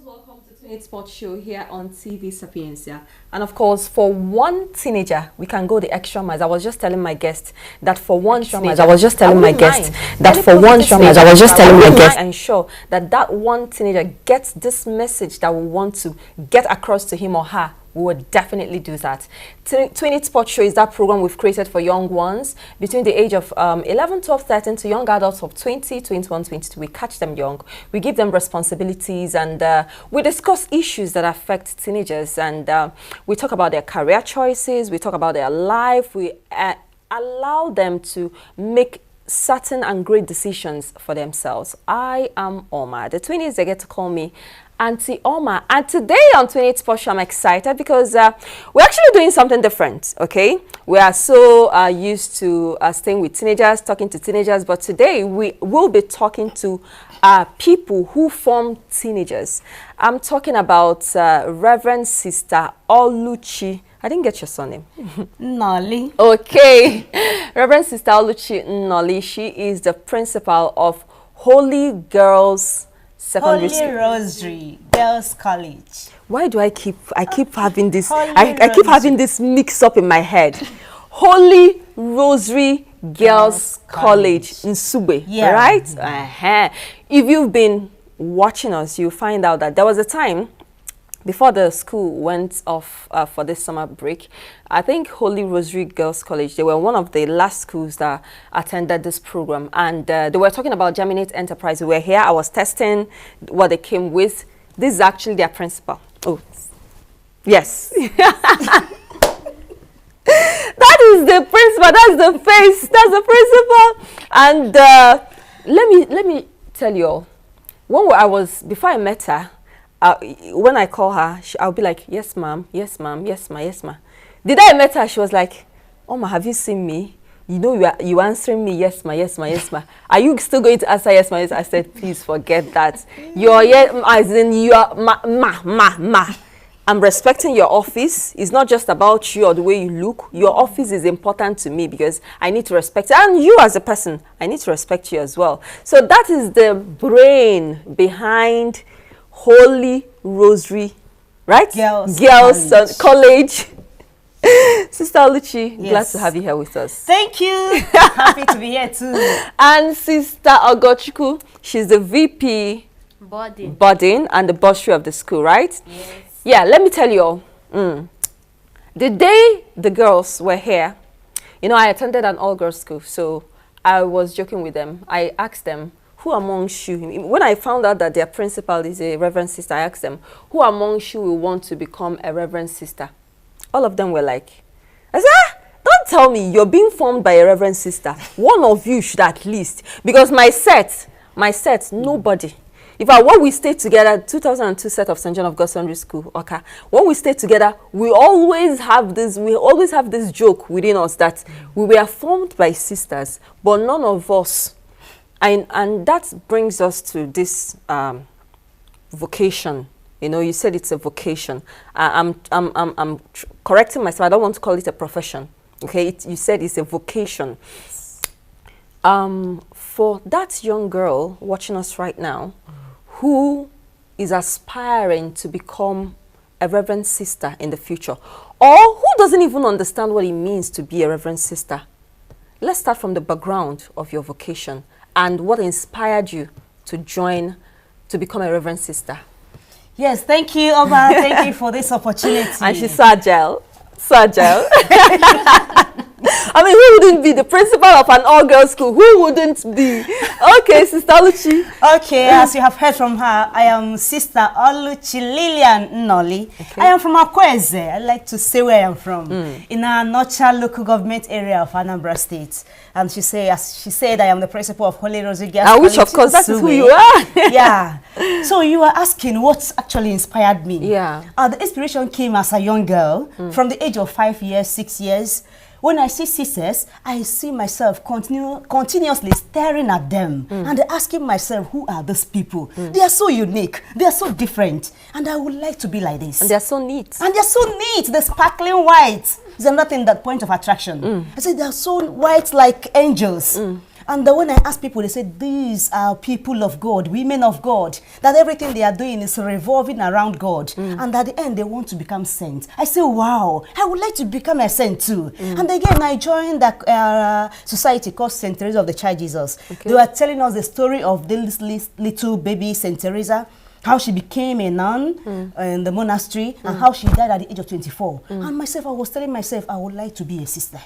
welcome to 28 Sports Show here on TV Sapiencia. And of course, for one teenager, we can go the extra miles. I was just telling my guest that for one teenager, ensure that that one teenager gets this message that we want to get across to him or her. We would definitely do that. 28 Sports Show is that program we've created for young ones between the age of 11, 12, 13 to young adults of 20, 21, 22. We catch them young. We give them responsibilities and we discuss issues that affect teenagers. And we talk about their career choices. We talk about their life. We allow them to make certain and great decisions for themselves. I am Oma. The 20s, they get to call me Auntie Oma. And today on 28 Sports Show, I'm excited because we're actually doing something different, okay? We are so used to staying with teenagers, talking to teenagers, but today we will be talking to people who form teenagers. I'm talking about Reverend Sister Oluchi. I didn't get your surname. Nolly. Okay. Reverend Sister Oluchi Nolly. She is the principal of Holy Girls Secondary School. Holy Rosary Girls College. Why do I keep having this? I keep having this mix up in my head. Holy Rosary Girls College in Sube, yeah. Right? If you've been watching us, you'll find out that there was a time before the school went off for this summer break. I think Holy Rosary Girls College, they were one of the last schools that attended this program. And they were talking about Germinate Enterprise. We were here. I was testing what they came with. This is actually their principal. Oh, yes. That is the principal. That's the face. That's the principal. And let me tell you all. Before I met her, when I call her, I'll be like, yes, ma'am, yes, ma'am, yes, ma'am, yes, ma'am. The day I met her, she was like, Oma, have you seen me? You know, you answering me, yes, ma'am, yes, ma'am, yes, ma'am. Are you still going to answer yes, ma'am? Yes? I said, please forget that. You're, yes, as in, you are, ma. I'm respecting your office. It's not just about you or the way you look. Your office is important to me because I need to respect you. And you as a person, I need to respect you as well. So that is the brain behind Holy Rosary, right? Girls College. Sister Oluchi, yes. Glad to have you here with us. Thank you. Happy to be here too. And Sister Ogochukwu, she's the VP Budding and the bursary of the school, right? Yes. Yeah, let me tell you all. The day the girls were here, you know, I attended an all-girls school, so I was joking with them. I asked them, who amongst you, when I found out that their principal is a Reverend Sister, I asked them, who amongst you will want to become a Reverend Sister? All of them were like, I said, don't tell me you're being formed by a Reverend Sister. One of you should at least, because my set, nobody. In fact, when we stayed together, 2002 set of St. John of God Secondary School, okay, when we stayed together, we always have this joke within us that we were formed by sisters, but none of us. And that brings us to this vocation. You know, you said it's a vocation. I'm correcting myself. I don't want to call it a profession. Okay, you said it's a vocation. For that young girl watching us right now, who is aspiring to become a Reverend Sister in the future, or who doesn't even understand what it means to be a Reverend Sister, let's start from the background of your vocation and what inspired you to become a Reverend Sister. Yes, thank you, Oma. Thank you for this opportunity. And she's so agile. I mean, who wouldn't be the principal of an all-girls school? Who wouldn't be? Okay, Sister Oluchi. Okay, as you have heard from her, I am Sister Oluchi Lillian Nolly. Okay. I am from Akweze. I like to say where I am from. In our Nocha local government area of Anambra State. And she said, I am the principal of Holy Rosary Girls College. Which, of course, that is who you are. Yeah. So you were asking what actually inspired me. Yeah. The inspiration came as a young girl from the age of 5 years, 6 years. When I see sisters, I see myself continuously staring at them and asking myself, who are these people? They are so unique. They are so different. And I would like to be like this. And they are so neat. And they're so neat. They're sparkling white. Is another thing that point of attraction. I said they're so white like angels. And when I ask people, they say, these are people of God, women of God, that everything they are doing is revolving around God. And at the end, they want to become saints. I say, wow, I would like to become a saint too. And again, I joined the society called Saint Teresa of the Child Jesus. Okay. They were telling us the story of this little baby Saint Teresa, how she became a nun in the monastery, and how she died at the age of 24. And myself, I was telling myself, I would like to be a sister.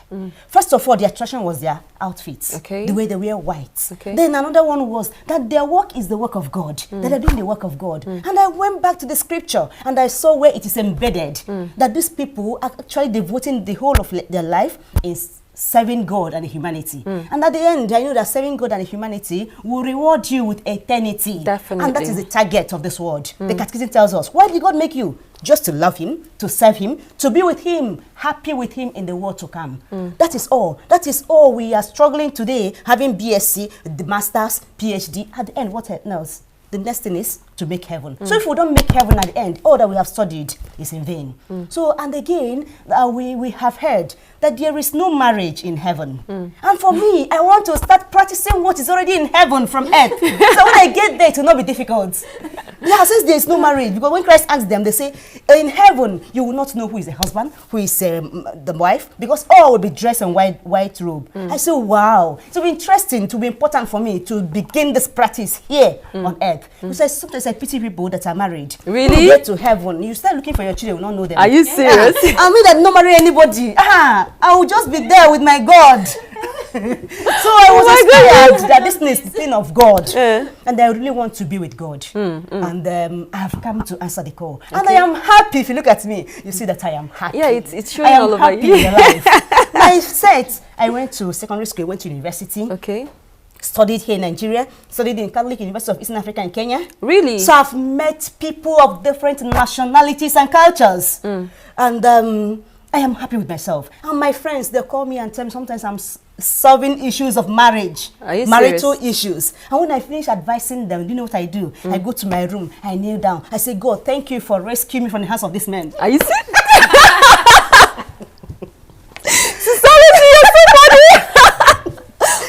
First of all, the attraction was their outfits, the way they wear white. Then another one was that their work is the work of God, that they're doing the work of God. And I went back to the scripture, and I saw where it is embedded, that these people are actually devoting the whole of their life in serving God and humanity. And at the end, I know that serving God and humanity will reward you with eternity. Definitely. And that is the target of this world. The Catechism tells us, why did God make you? Just to love him, to serve him, to be with him, happy with him in the world to come. That is all. That is all we are struggling today, having BSc, the Masters, PhD. At the end, what else? The next thing is to make heaven. So if we don't make heaven at the end, all that we have studied is in vain. So, and again, we have heard that there is no marriage in heaven. And for me, I want to start practicing what is already in heaven from earth. So when I get there, it will not be difficult. Yeah, since there is no marriage, because when Christ asked them, they say, in heaven, you will not know who is the husband, who is the wife, because all will be dressed in white robe. I say, wow. It will be interesting, it will be important for me to begin this practice here on earth. Because sometimes I pity people that are married. Really? You get to heaven, you start looking for your children, you will not know them. Are you serious? I mean that not marry anybody. I will just be there with my God. So I was inspired that this is the thing of God, and I really want to be with God. And I have come to answer the call, and I am happy. If you look at me, you see that I am happy. Yeah, it's showing all over you. I am happy in life. I said I went to secondary school, went to university. Okay. Studied here in Nigeria, studied in Catholic University of Eastern Africa in Kenya. Really? So I've met people of different nationalities and cultures. And I am happy with myself. And my friends, they call me and tell me sometimes I'm solving issues of marriage, marital issues. And when I finish advising them, you know what I do? I go to my room, I kneel down, I say, God, thank you for rescuing me from the hands of this man. Are you serious? Sister, you're so funny.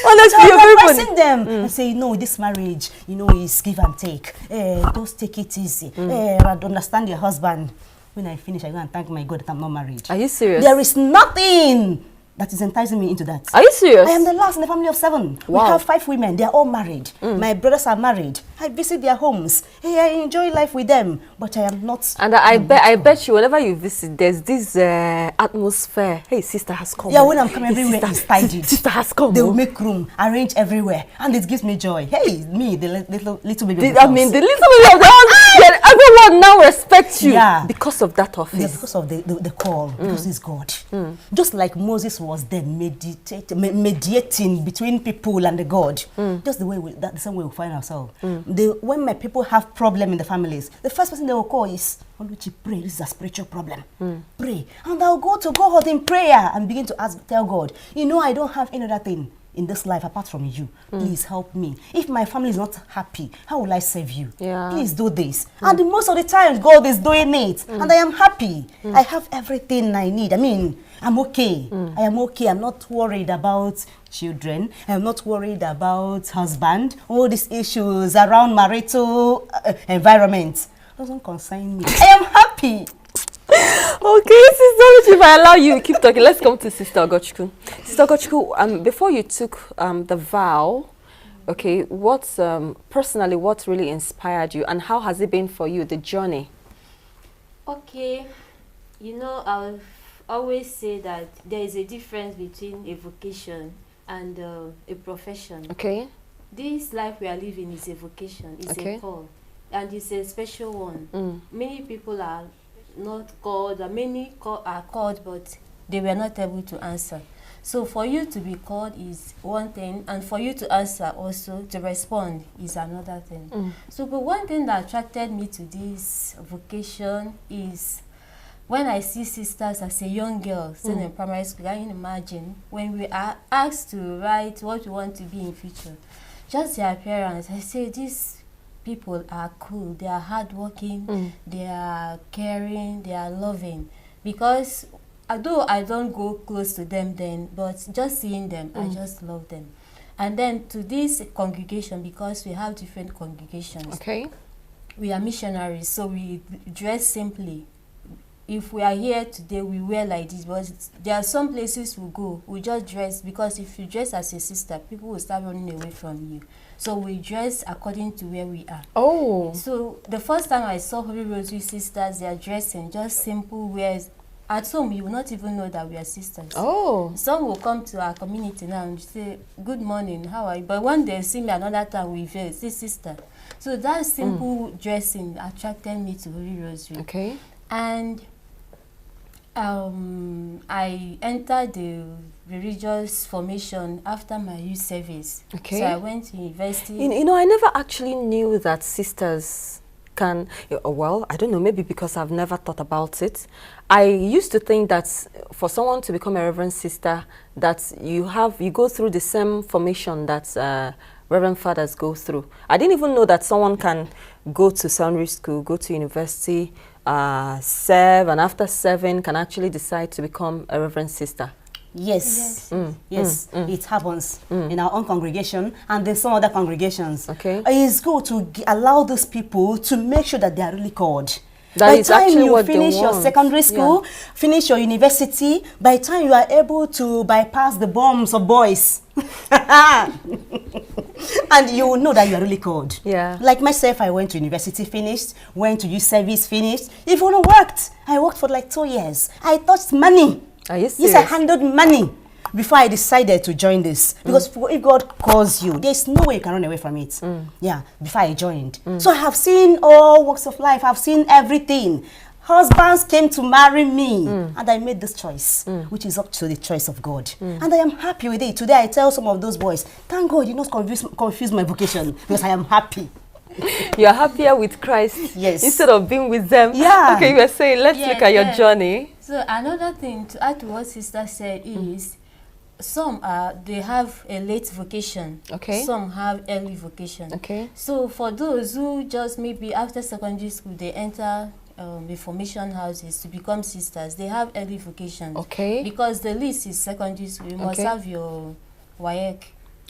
Honestly, so you're I'm advising them. I say, no, this marriage, you know, is give and take. Just take it easy. Understand your husband. When I finish, I go and thank my God that I'm not married. Are you serious? There is nothing that is enticing me into that. Are you serious? I am the last in the family of 7. Wow. We have 5 women. They are all married. My brothers are married. I visit their homes. Hey, I enjoy life with them, but I am not. And I bet you, whenever you visit, there's this atmosphere. Hey, sister has come. Yeah, when I'm coming, everywhere is tidy. Sister has come. They will make room, arrange everywhere, and it gives me joy. Hey, me, the little baby. I mean, the little baby of the house. Yeah, everyone now respects you. Yeah, because of that office. Yeah, because of the call. Because it's God. Just like Moses was there mediating between people and the God. Just the same way we find ourselves. When my people have problem in the families, the first person they will call is, Oluchi, pray. This is a spiritual problem. Pray. And I'll go to God in prayer and begin to tell God, you know, I don't have any other thing in this life apart from you. Please help me. If my family is not happy, how will I save you? Yeah. Please do this. And most of the time, God is doing it. And I am happy. I have everything I need. I mean, I'm okay. I am okay. I'm not worried about children. I'm not worried about husband. All these issues around marital environment doesn't concern me. I am happy. Okay, Sister, if I allow you, keep talking. Let's come to Sister Ogochukwu. Sister Ogochukwu, before you took the vow, okay, personally, what really inspired you, and how has it been for you, the journey? Okay, you know, I've always say that there is a difference between a vocation and a profession. Okay. This life we are living is a vocation, it's a call, and it's a special one. Many people are not called, and many are called, but they were not able to answer. So for you to be called is one thing, and for you to answer also, to respond, is another thing. So but one thing that attracted me to this vocation is when I see sisters as a young girl still in primary school. I can imagine when we are asked to write what we want to be in future, just their appearance, I say these people are cool, they are hardworking, they are caring, they are loving. Because although I don't go close to them then, but just seeing them, I just love them. And then to this congregation, because we have different congregations. Okay. We are missionaries, so we dress simply. If we are here today, we wear like this, but there are some places we go, we just dress, because if you dress as a sister, people will start running away from you. So we dress according to where we are. Oh. So the first time I saw Holy Rosary sisters, they are dressing just simple wears. At home, you will not even know that we are sisters. Oh. Some will come to our community now and say, good morning, how are you? But when they see me another time, we veil, say sister. So that simple dressing attracted me to Holy Rosary. Okay. And I entered the religious formation after my youth service. Okay. So I went to university. You know, I never actually knew that sisters can, well, I don't know, maybe because I've never thought about it. I used to think that for someone to become a Reverend Sister, that you go through the same formation that Reverend Fathers go through. I didn't even know that someone can go to secondary school, go to university, serve, and after serving can actually decide to become a Reverend Sister. Yes, yes, it happens in our own congregation and then some other congregations. Okay. It's good to allow those people to make sure that they are really called. That by the is time actually you what finish they your want. secondary school, finish your university, by the time you are able to bypass the bombs of boys, and you will know that you are really called. Yeah. Like myself, I went to university, finished, went to youth service, finished. Even worked. I worked for like 2 years. I touched money. Are you serious? Yes, I handled money before I decided to join this. Because if God calls you, there's no way you can run away from it. Yeah, before I joined. So I have seen all walks of life. I've seen everything. Husbands came to marry me, and I made this choice, which is up to the choice of God. And I am happy with it. Today I tell some of those boys, thank God you not confuse my vocation, because I am happy. You're happier with Christ, yes, instead of being with them. Yeah. Okay, you were saying, let's look at your journey. So another thing to add to what Sister said is, some they have a late vocation. Okay. Some have early vocation. Okay. So for those who just maybe after secondary school they enter the formation houses to become sisters, they have early vocation. Okay. Because the list is secondary school. You must have your WAEC.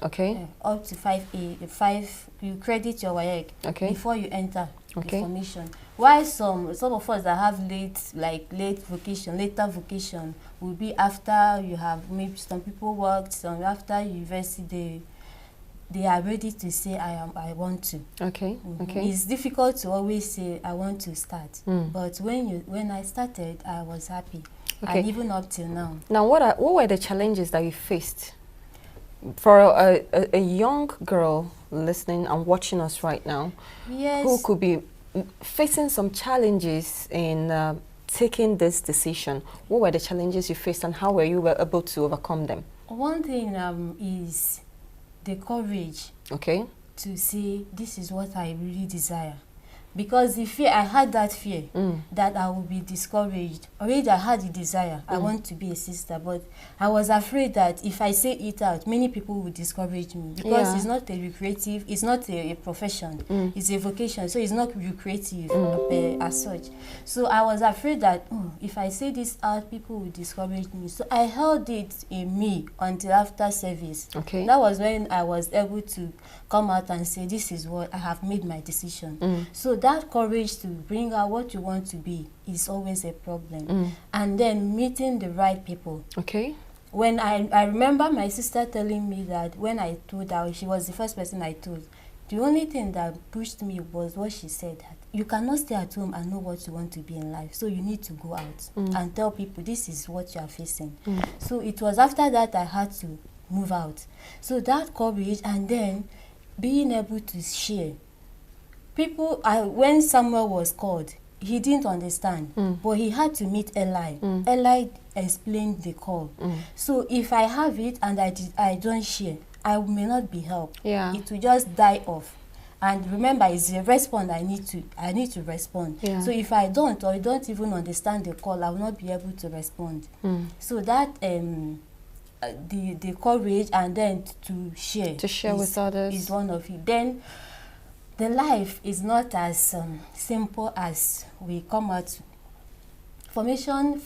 Okay. Up to 5A, you credit your WAEC before you enter the formation. While some of us that have later vocation will be after you have, maybe some people worked, some after university they are ready to say I want to. Okay. Okay. It's difficult to always say I want to start. But when I started, I was happy. Okay. And even up till now. Now what were the challenges that you faced? For a young girl listening and watching us right now, who could be facing some challenges in taking this decision, what were the challenges you faced and how were you able to overcome them? One thing is the courage to say this is what I really desire. Because the fear, I had that fear that I would be discouraged. Already I had the desire, I want to be a sister, but I was afraid that if I say it out, many people would discourage me. Because it's not a lucrative, it's not a profession, it's a vocation, so it's not lucrative as such. So I was afraid that if I say this out, people would discourage me. So I held it in me until after service. Okay. That was when I was able to come out and say, this is what I have made my decision. So that courage to bring out what you want to be is always a problem. And then meeting the right people. Okay. When I remember my sister telling me that when I told her, she was the first person I told, the only thing that pushed me was what she said, that you cannot stay at home and know what you want to be in life. So you need to go out and tell people this is what you are facing. So it was after that I had to move out. So that courage, and then being able to share. People, when Samuel was called, he didn't understand, but he had to meet Eli. Eli explained the call. So if I have it and I don't share, I may not be helped. Yeah. It will just die off. And remember, it's a response I need to respond. Yeah. So if I don't, or I don't even understand the call, I will not be able to respond. So that the courage, and then to share with others is one of it. Then the life is not as simple as we come out. Formation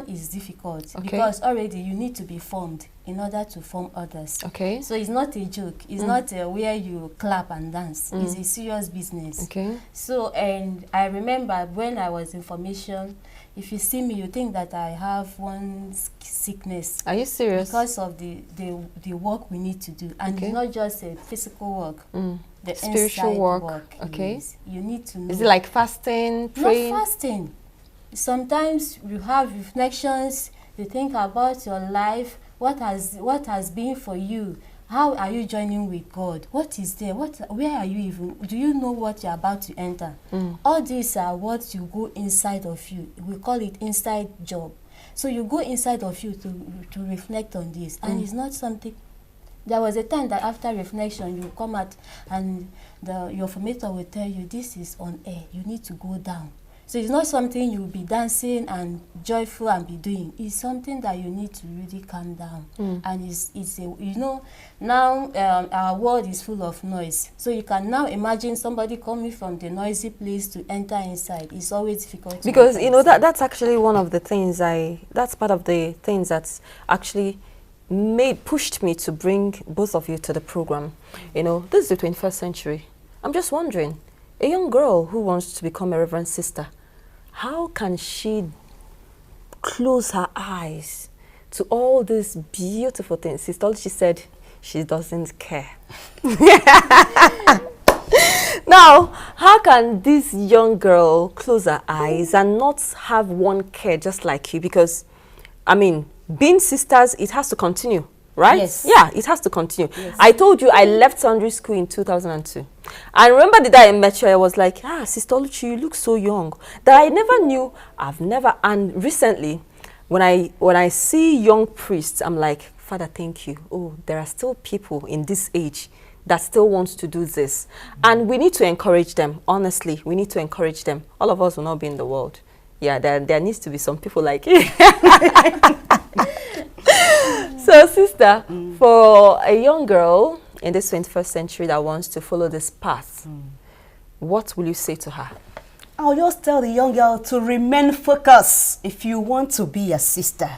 is difficult because already you need to be formed. in order to form others. Okay. So it's not a joke. It's not where you clap and dance. It's a serious business. Okay. So, and I remember when I was in formation, if you see me, you think that I have one sickness. Are you serious? Because of the work we need to do. And it's not just a physical work. The spiritual work. Okay. Is, you need to know. Is it like fasting, praying? Not fasting. Sometimes you have reflections, you think about your life, what has been for you. How are you joining with God? What is there? Where are you even? Do you know what you're about to enter? All these are what you go inside of you. We call it inside job. So you go inside of you to reflect on this. And it's not something. There was a time that after reflection, you come out and your formator will tell you, this is on air. You need to go down. So it's not something you'll be dancing and joyful and be doing. It's something that you need to really calm down. And it's a, you know, now our world is full of noise. So you can now imagine somebody coming from the noisy place to enter inside. It's always difficult. Because, you know, that's actually one of the things that's part of the things that's actually pushed me to bring both of you to the program. You know, this is the 21st century. I'm just wondering, a young girl who wants to become a Reverend Sister, how can she close her eyes to all these beautiful things? Sister, she said she doesn't care. Now, how can this young girl close her eyes and not have one care just like you? Because, I mean, being sisters, it has to continue, right? Yes. Yeah, it has to continue. Yes. I told you I left secondary school in 2002. I remember the day I met you, I was like, Sister Oluchi, you look so young. That I never knew, and recently, when I see young priests, I'm like, Father, thank you. Oh, there are still people in this age that still wants to do this. And we need to encourage them, honestly, we need to encourage them. All of us will not be in the world. Yeah, there needs to be some people like you. So, sister, for a young girl in this 21st century that wants to follow this path, what will you say to her? I'll just tell the young girl to remain focused if you want to be a sister.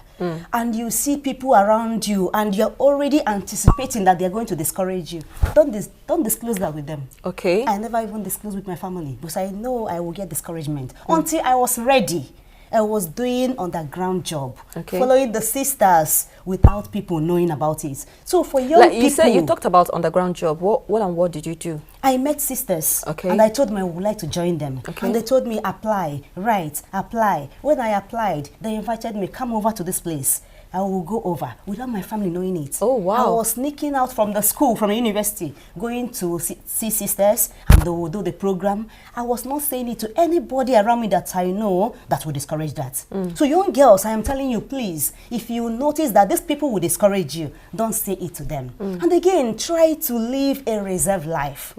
And you see people around you and you're already anticipating that they're going to discourage you. Don't disclose that with them. Okay. I never even disclose with my family because I know I will get discouragement. Until I was ready. I was doing underground job, following the sisters without people knowing about it. So for young people... You said you talked about underground job. What did you do? I met sisters, and I told them I would like to join them. And they told me, apply, apply. When I applied, they invited me, come over to this place. I will go over without my family knowing it. Oh, wow. I was sneaking out from the school, from the university, going to see sisters, and they will do the program. I was not saying it to anybody around me that I know that will discourage that. So young girls, I am telling you, please, if you notice that these people will discourage you, don't say it to them. And again, try to live a reserved life.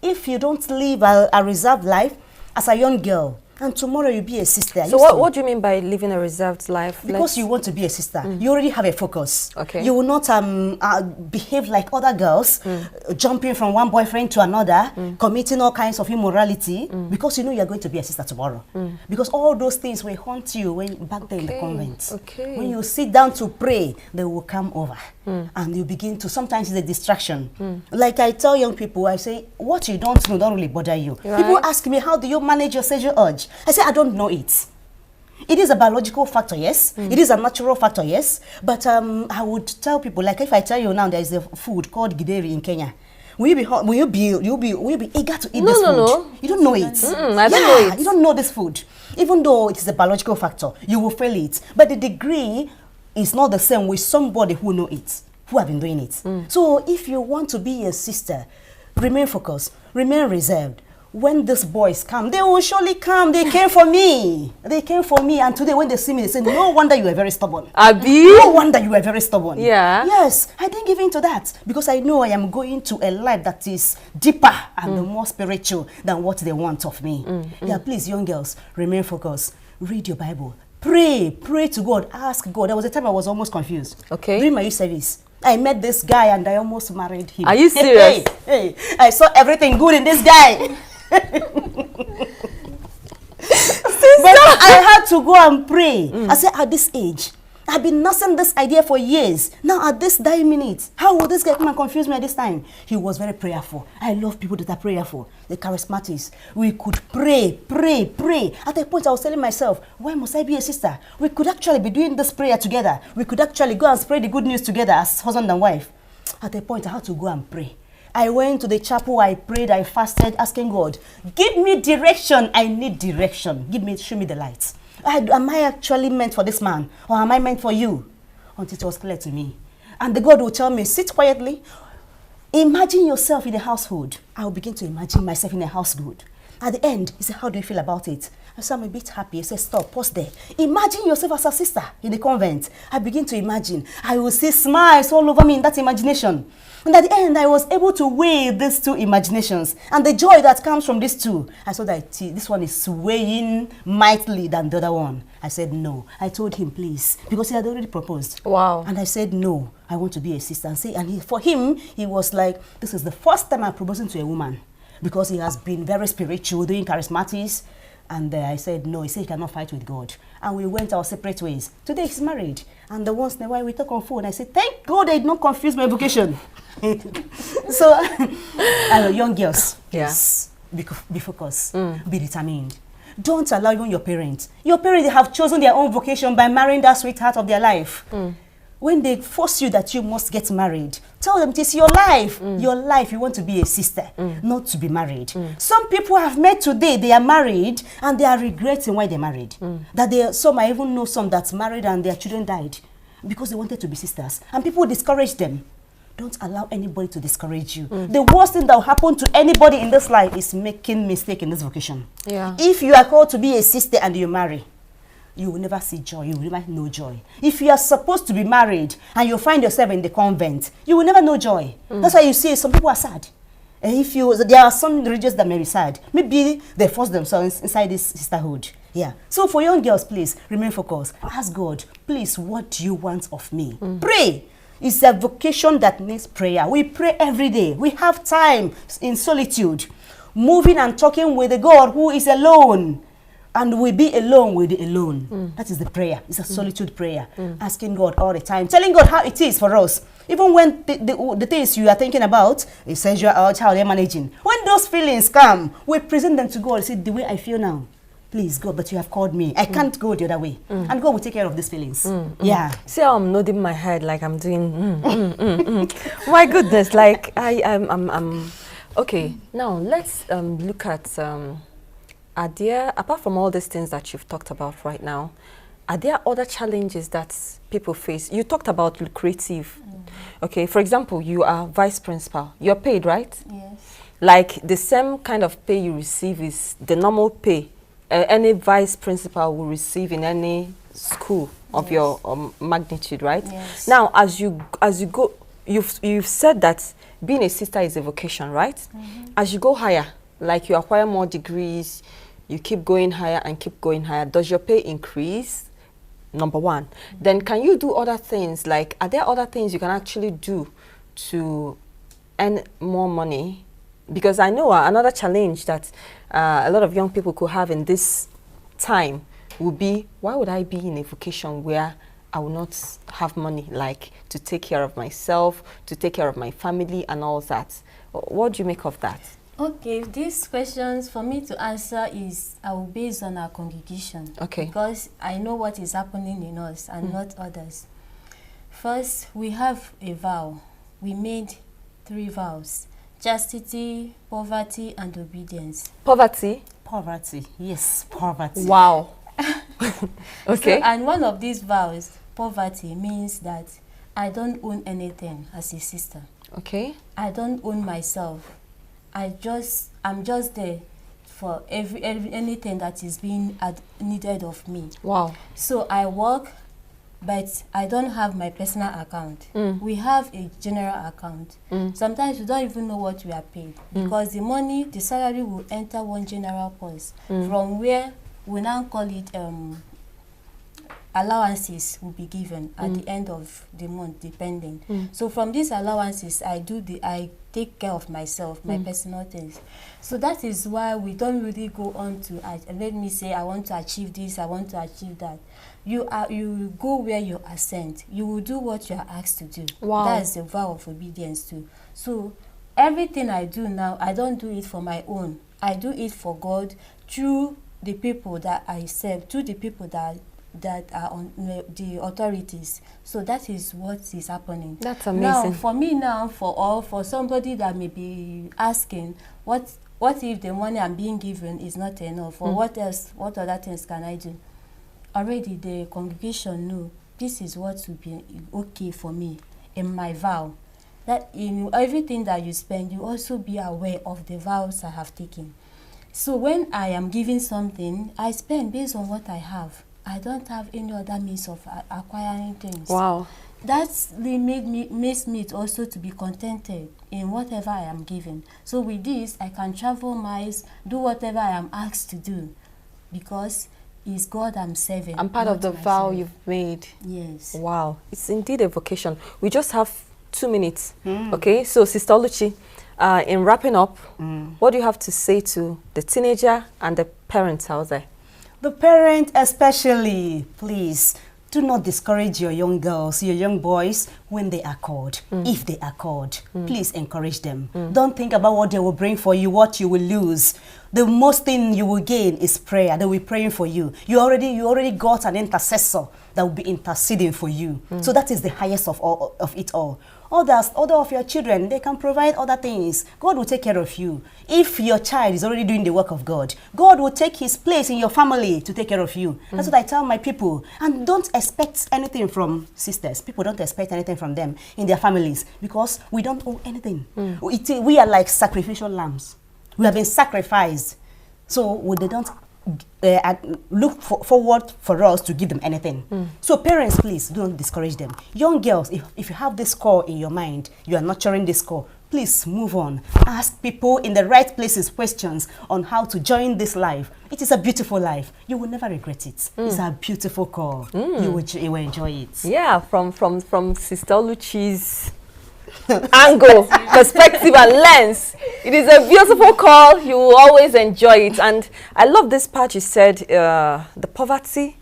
If you don't live a reserved life as a young girl, and tomorrow you'll be a sister. So what do you mean by living a reserved life? Because you want to be a sister. You already have a focus. You will not behave like other girls, jumping from one boyfriend to another, committing all kinds of immorality, because you know you're going to be a sister tomorrow. Because all those things will haunt you back there in the convent. When you sit down to pray, they will come over. And you begin to, sometimes it's a distraction. Like I tell young people, I say, what you don't know don't really bother you. People ask me, how do you manage your sexual urge? I say, I don't know it. It is a biological factor, yes. It is a natural factor, yes. But I would tell people, like if I tell you now there is a food called gideri in Kenya, will you be eager to eat this food? No. You don't know it. I don't know it. You don't know this food. Even though it is a biological factor, you will fail it. But the degree is not the same with somebody who know it, who have been doing it. So if you want to be a sister, remain focused, remain reserved. When these boys come, they will surely come. They came for me. They came for me. And today when they see me, they say, no wonder you were very stubborn. Abi? No wonder you were very stubborn. Yeah. Yes, I didn't give in to that. Because I know I am going to a life that is deeper and more spiritual than what they want of me. Yeah, please, young girls, remain focused. Read your Bible. Pray to God. Ask God. There was a time I was almost confused. During my youth service, I met this guy and I almost married him. Are you serious? Hey, I saw everything good in this guy. But I had to go and pray. I said, at this age, I've been nursing this idea for years. Now at this dying minute, how will this guy come and confuse me at this time? He was very prayerful. I love people that are prayerful. The charismatics. We could pray. At a point I was telling myself, why must I be a sister? We could actually be doing this prayer together. We could actually go and spread the good news together as husband and wife. At a point I had to go and pray. I went to the chapel, I prayed, I fasted, asking God, give me direction. I need direction. Show me the light. Am I actually meant for this man? Or am I meant for you? Until it was clear to me. And the God will tell me, sit quietly. Imagine yourself in a household. I will begin to imagine myself in a household. At the end, he said, how do you feel about it? I said, I'm a bit happy. He said, stop, pause there. Imagine yourself as a sister in the convent. I begin to imagine. I will see smiles all over me in that imagination. And at the end, I was able to weigh these two imaginations. And the joy that comes from these two, I saw that this one is swaying mightily than the other one. I said, no. I told him, please, because he had already proposed. Wow. And I said, no, I want to be a sister. And for him, he was like, this is the first time I'm proposing to a woman. Because he has been very spiritual, doing charismatics. And I said, no. He said he cannot fight with God. And we went our separate ways. Today he's married. And the once in a while we talk on phone. I said, thank God I did not confuse my vocation. So, young girls, yes, be focused, be determined. Don't allow even your parents. Your parents have chosen their own vocation by marrying that sweetheart of their life. When they force you that you must get married, tell them it is your life. Your life, you want to be a sister, not to be married. Some people have met today, they are married, and they are regretting why they married. Some, I even know some that's married and their children died because they wanted to be sisters. And people discourage them. Don't allow anybody to discourage you. The worst thing that will happen to anybody in this life is making mistake in this vocation. Yeah. If you are called to be a sister and you marry, you will never see joy. You will never know joy. If you are supposed to be married and you find yourself in the convent, you will never know joy. That's why you see some people are sad. And there are some religions that may be sad. Maybe they force themselves inside this sisterhood. Yeah. So for young girls, please remain focused. Ask God, please, what do you want of me? Pray. It's a vocation that needs prayer. We pray every day. We have time in solitude, moving and talking with the God who is alone. And we be alone with the alone. That is the prayer. It's a solitude prayer. Asking God all the time. Telling God how it is for us. Even when the things you are thinking about, a sexual urge, how they're managing. When those feelings come, we present them to God. Say, the way I feel now. Please, God, but you have called me. I can't go the other way. And God will take care of these feelings. Yeah. See how I'm nodding my head like I'm doing My goodness, like I'm okay. Now let's look at are there, apart from all these things that you've talked about right now, are there other challenges that people face? You talked about lucrative. Okay, for example, you are vice principal. You're paid, right? Yes. Like the same kind of pay you receive is the normal pay any vice principal will receive in any school of your magnitude, right? Yes. Now, as you go, you've said that being a sister is a vocation, right? As you go higher, like you acquire more degrees, you keep going higher and keep going higher. Does your pay increase? Number one. Then can you do other things? Like, are there other things you can actually do to earn more money? Because I know another challenge that a lot of young people could have in this time will be, why would I be in a vocation where I will not have money, like to take care of myself, to take care of my family and all that? What do you make of that? Okay, these questions for me to answer is I will base on our congregation. Okay. Because I know what is happening in us and not others. First, we have a vow. We made 3 vows. Chastity, poverty, and obedience. Poverty? Poverty, yes, poverty. Wow. Okay. So, and one of these vows, poverty, means that I don't own anything as a sister. Okay. I don't own myself. I'm just there for anything that is being needed of me. Wow. So I work, but I don't have my personal account. We have a general account. Sometimes we don't even know what we are paid because the salary will enter one general purse from where we now call it allowances will be given at the end of the month, depending. So from these allowances, I take care of myself, my personal things. So that is why we don't really go on to let me say I want to achieve this, I want to achieve that. You go where you are sent. You will do what you are asked to do. Wow. That is the vow of obedience too. So everything I do now, I don't do it for my own. I do it for God through the people that I serve, through the people that are on the authorities. So that is what is happening. That's amazing. Now, for me now, for somebody that may be asking, what if the money I'm being given is not enough, or what else, what other things can I do? Already the congregation know this is what will be okay for me in my vow. That in everything that you spend, you also be aware of the vows I have taken. So when I am giving something, I spend based on what I have. I don't have any other means of acquiring things. Wow. That's makes me also to be contented in whatever I am given. So with this, I can travel miles, do whatever I am asked to do, because it's God I'm serving. I'm part of the vow you've made. Yes. Wow. It's indeed a vocation. We just have 2 minutes. Okay, so Sister Oluchi, in wrapping up, what do you have to say to the teenager and the parents out there? The parent especially, please, do not discourage your young girls, your young boys when they are called. If they are called, please encourage them. Don't think about what they will bring for you, what you will lose. The most thing you will gain is prayer. They will be praying for you. You already got an intercessor that will be interceding for you. So that is the highest of it all. Other of your children, they can provide other things. God will take care of you. If your child is already doing the work of God, God will take his place in your family to take care of you. That's what I tell my people. And don't expect anything from sisters. People don't expect anything from them in their families, because we don't owe anything. We are like sacrificial lambs. We have been sacrificed. So they don't look forward for us to give them anything. So parents, please don't discourage them. Young girls, if you have this call in your mind, you are nurturing this call, please move on. Ask people in the right places questions on how to join this life. It is a beautiful life. You will never regret it. It's a beautiful call. You will enjoy it. Yeah, from Sister Oluchi's angle, perspective and lens, it is a beautiful call. You will always enjoy it. And I love this part you said, the poverty,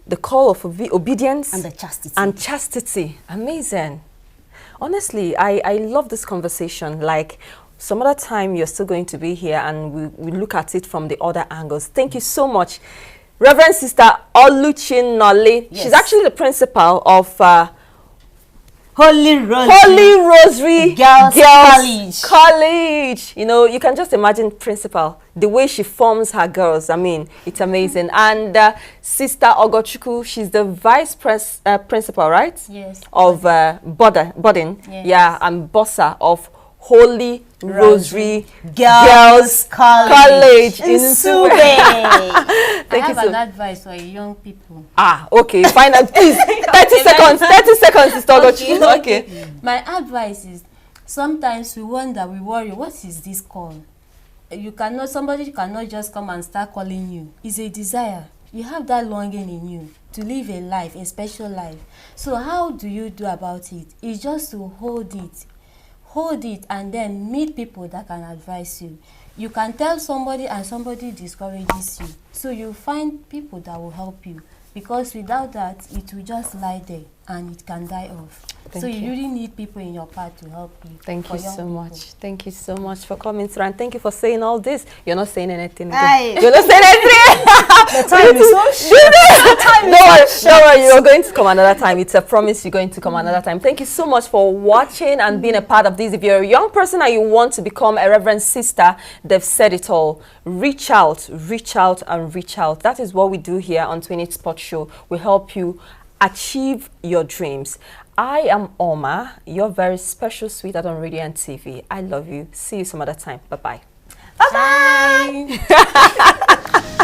the call of obedience, and the chastity. And chastity. Amazing. Honestly, I love this conversation. Like, some other time you're still going to be here and we look at it from the other angles. Thank you so much, Reverend Sister Oluchi Nolly. Yes. She's actually the principal of Holy Rosary Girls College. You know, you can just imagine principal, the way she forms her girls. I mean, it's amazing. And Sister Ogochukwu, she's the vice principal, right? Yes. Of Bodin. Yes. Yeah, and bossa of Holy Rosary Girls College in Sube. I have an advice for young people. Okay, fine. Please, 30 seconds, Sister Ogochukwu. Okay. My advice is, sometimes we wonder, we worry, what is this call? Somebody cannot just come and start calling you. It's a desire. You have that longing in you to live a life, a special life. So how do you do about it? It's just to hold it and then meet people that can advise you. You can tell somebody and somebody discourages you. So you find people that will help you, because without that, it will just lie there and it can die off. So you really need people in your path to help you. Thank you so much. Thank you so much for coming through, and thank you for saying all this. You're not saying anything again. You're not saying anything. The time is so short. Don't worry, you're going to come another time. It's a promise, you're going to come another time. Thank you so much for watching and being a part of this. If you're a young person and you want to become a Reverend Sister, they've said it all. Reach out, and reach out. That is what we do here on 20 Spot Show. We help you achieve your dreams. I am Oma, your very special sweetheart on radio and TV. I love you. See you some other time. Bye-bye. Bye-bye.